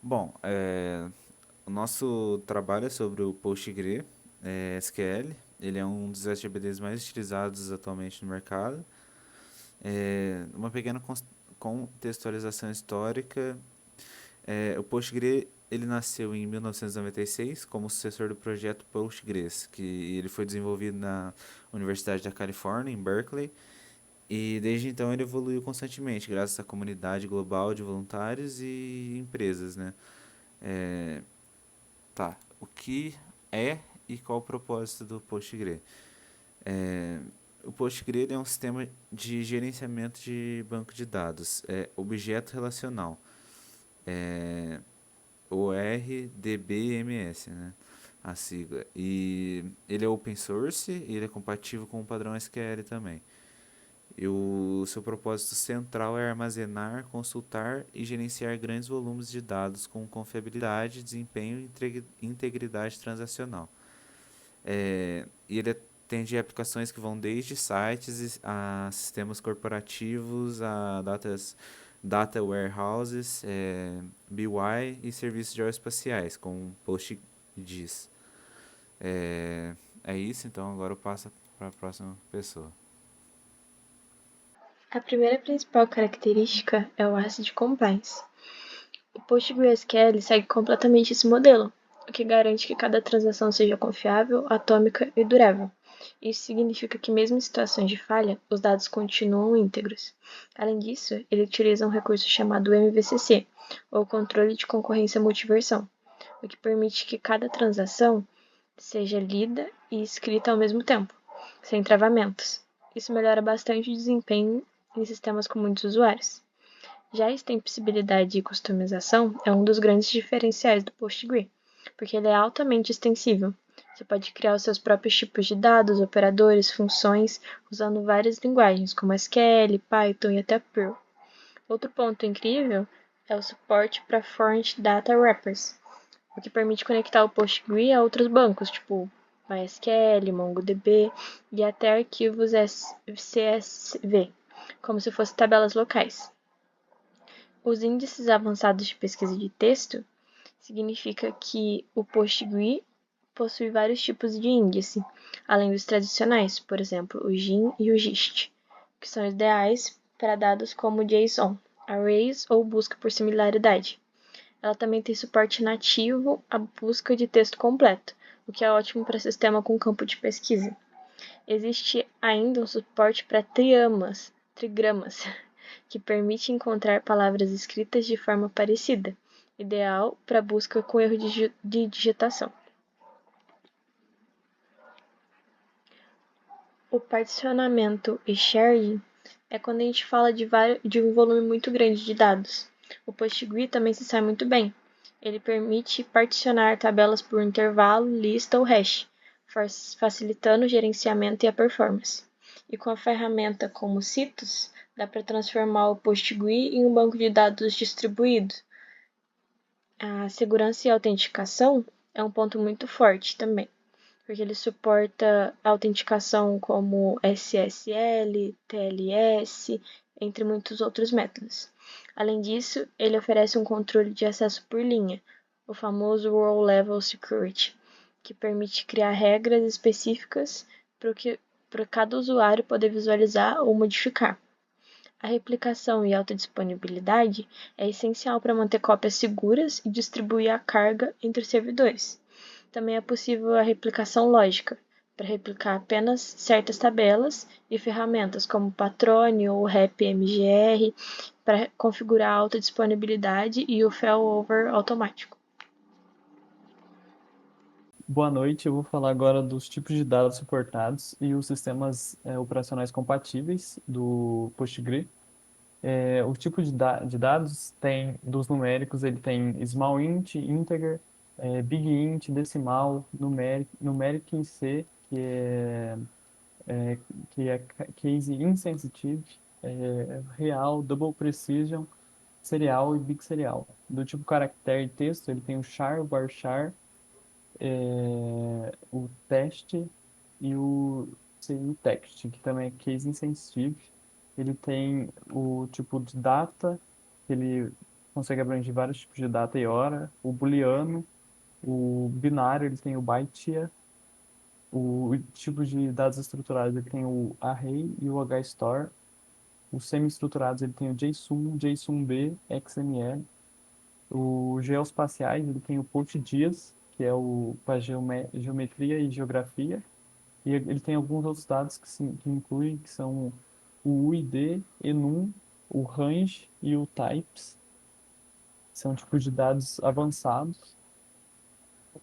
Bom, o nosso trabalho é sobre o PostgreSQL. Ele é um dos SGBDs mais utilizados atualmente no mercado. Uma pequena contextualização histórica. O Postgre ele nasceu em 1996 como sucessor do projeto Postgres, que ele foi desenvolvido na Universidade da Califórnia, em Berkeley, e desde então ele evoluiu constantemente, graças à comunidade global de voluntários e empresas, né? É, Tá, o que é e qual o propósito do Postgre? É, o Postgre é um sistema de gerenciamento de banco de dados, objeto relacional, é, o RDBMS, né? A sigla. E ele é open source e ele é compatível com o padrão SQL também. E o seu propósito central é armazenar, consultar e gerenciar grandes volumes de dados com confiabilidade, desempenho e integridade transacional. E ele atende aplicações que vão desde sites a sistemas corporativos, data warehouses, BI e serviços geoespaciais, com PostGIS. É, é isso, então agora eu passo para a próxima pessoa. A primeira principal característica é o ACID Compliance. O PostgreSQL segue completamente esse modelo, o que garante que cada transação seja confiável, atômica e durável. Isso significa que, mesmo em situações de falha, os dados continuam íntegros. Além disso, ele utiliza um recurso chamado MVCC, ou Controle de Concorrência Multiversão, o que permite que cada transação seja lida e escrita ao mesmo tempo, sem travamentos. Isso melhora bastante o desempenho em sistemas com muitos usuários. Já a extensibilidade e customização é um dos grandes diferenciais do Postgre, porque ele é altamente extensível. Você pode criar os seus próprios tipos de dados, operadores, funções, usando várias linguagens, como SQL, Python e até Perl. Outro ponto incrível é o suporte para Foreign Data Wrappers, o que permite conectar o Postgre a outros bancos, tipo MySQL, MongoDB e até arquivos CSV, como se fossem tabelas locais. Os índices avançados de pesquisa de texto significa que o Postgre possui vários tipos de índice, além dos tradicionais, por exemplo, o GIN e o GIST, que são ideais para dados como JSON, arrays ou busca por similaridade. Ela também tem suporte nativo à busca de texto completo, o que é ótimo para sistema com campo de pesquisa. Existe ainda um suporte para trigramas, que permite encontrar palavras escritas de forma parecida, ideal para busca com erro de digitação. O particionamento e sharing é quando a gente fala de um volume muito grande de dados. O Postgre também se sai muito bem. Ele permite particionar tabelas por intervalo, lista ou hash, facilitando o gerenciamento e a performance. E com a ferramenta como Citus, dá para transformar o Postgre em um banco de dados distribuído. A segurança e autenticação é um ponto muito forte também, porque ele suporta autenticação como SSL, TLS, entre muitos outros métodos. Além disso, ele oferece um controle de acesso por linha, o famoso Row Level Security, que permite criar regras específicas para cada usuário poder visualizar ou modificar. A replicação e alta disponibilidade é essencial para manter cópias seguras e distribuir a carga entre servidores. Também é possível a replicação lógica, para replicar apenas certas tabelas e ferramentas como Patrone ou RapMGR para configurar a alta disponibilidade e o failover automático. Boa noite, eu vou falar agora dos tipos de dados suportados e os sistemas operacionais compatíveis do Postgre. O tipo de dados tem, dos numéricos, ele tem small int, integer, big int, decimal, numeric em C, é, case insensitive, real, double precision, serial e big serial. Do tipo caractere e texto, ele tem o char, o varchar, o teste e o CI text, que também é case insensitive. Ele tem o tipo de data, que ele consegue abranger vários tipos de data e hora. O booleano, o binário, ele tem o byte. O tipo de dados estruturados, ele tem o array e o HStore. Os semi-estruturados, ele tem o JSON, JSON-B, XML. O geoespaciais, ele tem o PostGIS, que é o para geometria e geografia. E ele tem alguns outros dados que incluem, que são o UID, enum, o range e o types. São tipos de dados avançados.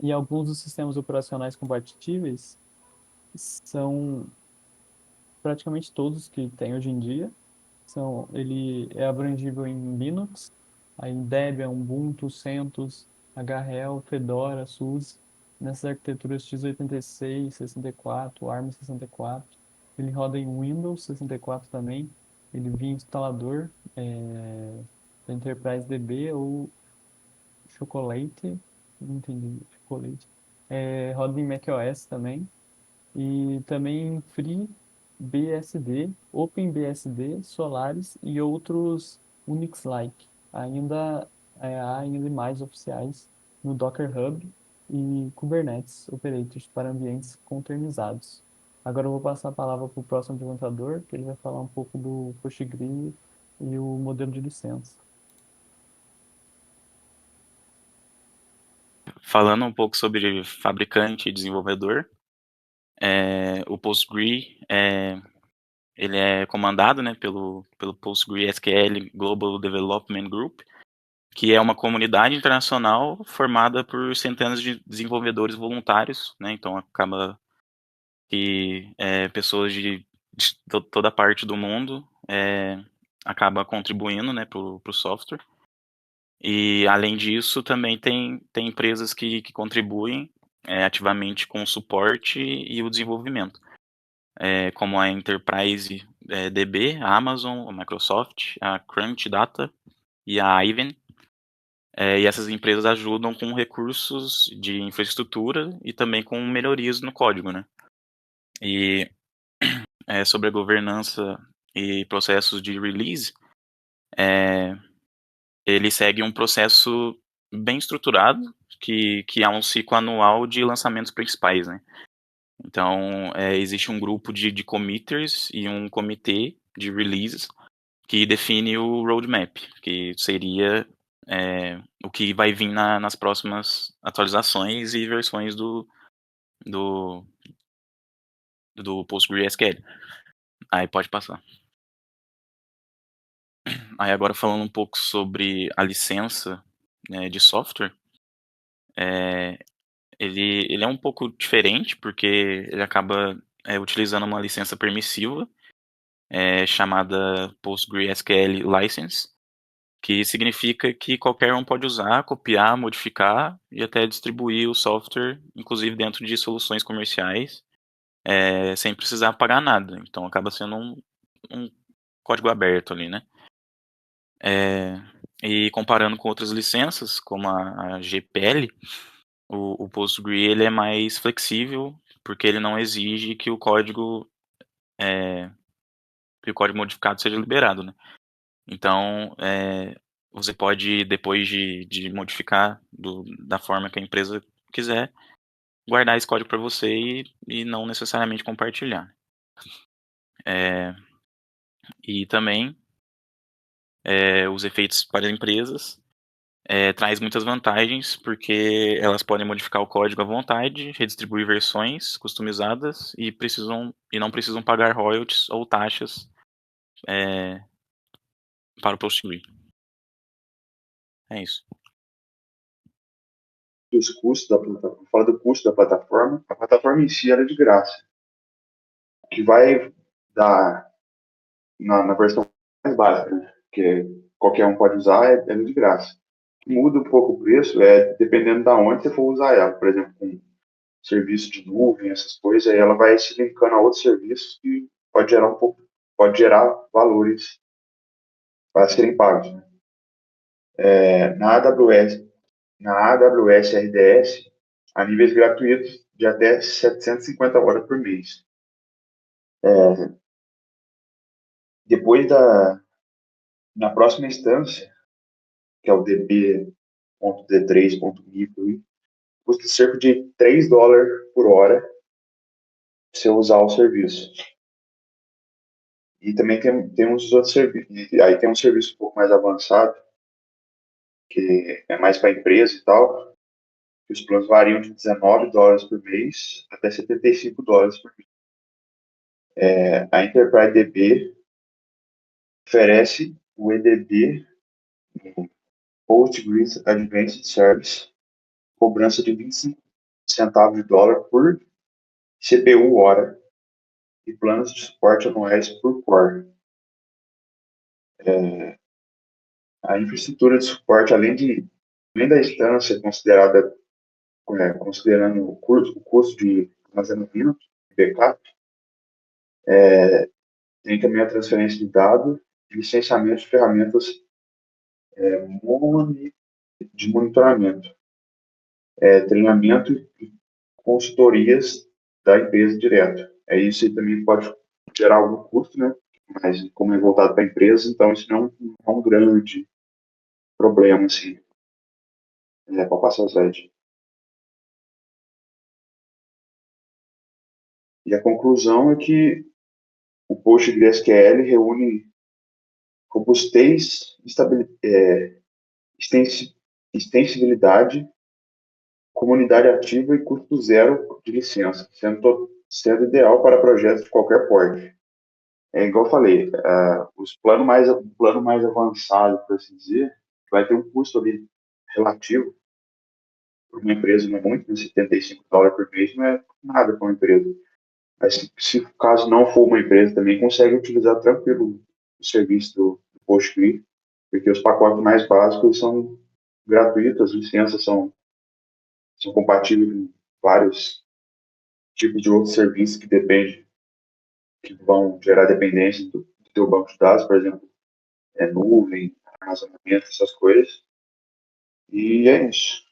E alguns dos sistemas operacionais compatíveis são praticamente todos que tem hoje em dia. Ele é abrangível em Linux, aí Debian, Ubuntu, CentOS, HREL, Fedora, SUSE, nessas arquiteturas x86, 64, ARM 64. Ele roda em Windows 64 também. Ele via instalador da Enterprise DB ou Chocolate, não entendi, Chocolate. Roda em macOS também. E também FreeBSD, OpenBSD, Solaris e outros Unix-like. Há ainda mais oficiais no Docker Hub e Kubernetes Operators para ambientes containerizados. Agora eu vou passar a palavra para o próximo apresentador, que ele vai falar um pouco do PostgreSQL e o modelo de licença. Falando um pouco sobre fabricante e desenvolvedor, o PostgreSQL ele é comandado, né, pelo PostgreSQL Global Development Group, que é uma comunidade internacional formada por centenas de desenvolvedores voluntários, né, então acaba que pessoas de toda parte do mundo acaba contribuindo, né, para o software. E, além disso, também tem empresas que contribuem ativamente com o suporte e o desenvolvimento, como a Enterprise DB, a Amazon, a Microsoft, a Crunch Data e a Ivan. E essas empresas ajudam com recursos de infraestrutura e também com melhorias no código, né? E sobre a governança e processos de release, ele segue um processo bem estruturado, que é um ciclo anual de lançamentos principais, né? Então, existe um grupo de committers e um comitê de releases que define o roadmap, que seria o que vai vir nas próximas atualizações e versões do PostgreSQL. Aí pode passar. Aí agora falando um pouco sobre a licença, né, de software, ele é um pouco diferente, porque ele acaba utilizando uma licença permissiva, chamada PostgreSQL License, que significa que qualquer um pode usar, copiar, modificar e até distribuir o software, inclusive dentro de soluções comerciais, sem precisar pagar nada. Então acaba sendo um código aberto ali, né? E comparando com outras licenças, como a GPL, o Postgre ele é mais flexível, porque ele não exige que o código modificado seja liberado, né? Então, você pode, depois de modificar da forma que a empresa quiser, guardar esse código para você e não necessariamente compartilhar. E também, os efeitos para as empresas traz muitas vantagens, porque elas podem modificar o código à vontade, redistribuir versões customizadas e não precisam pagar royalties ou taxas para o Postgre. É isso. Dos custos da plataforma, fala do custo da plataforma. A plataforma em si era de graça. O que vai dar na versão mais básica, né? Que qualquer um pode usar, é de graça. Muda um pouco o preço, dependendo da onde você for usar ela. Por exemplo, com serviço de nuvem, essas coisas, aí ela vai se linkando a outros serviços que pode gerar valores para serem pagos, né? Na AWS RDS, a níveis gratuitos de até 750 horas por mês. Depois na próxima instância, que é o db.d3.micro, custa cerca de $3 por hora se você usar o serviço. E também tem uns outros serviços. Aí tem um serviço um pouco mais avançado, que é mais para empresa e tal, que os planos variam de $19 por mês até $75 por mês. A Enterprise DB oferece o EDB, Postgres Advanced Service, cobrança de 25 centavos de dólar por CPU hora e planos de suporte anuais por core. A infraestrutura de suporte, além da instância considerada, considerando o custo de armazenamento, backup, tem também a transferência de dados e licenciamento de ferramentas de monitoramento, treinamento e consultorias da empresa direto. Isso aí também pode gerar algum custo, né? Mas como é voltado para a empresa, então isso não é um grande problema, assim, para passar as redes. E a conclusão é que o PostgreSQL reúne robustez, extensibilidade, comunidade ativa e custo zero de licença, sendo ideal para projetos de qualquer porte. Igual eu falei, o plano mais avançado, por assim dizer, vai ter um custo ali relativo para uma empresa, não é muito, né? $75 por mês não é nada para uma empresa. Mas se caso não for uma empresa também, consegue utilizar tranquilo o serviço do PostgreSQL, porque os pacotes mais básicos são gratuitos, as licenças são compatíveis com vários tipos de outros serviços que vão gerar dependência do teu banco de dados, por exemplo, nuvem, armazenamento, essas coisas. E é isso.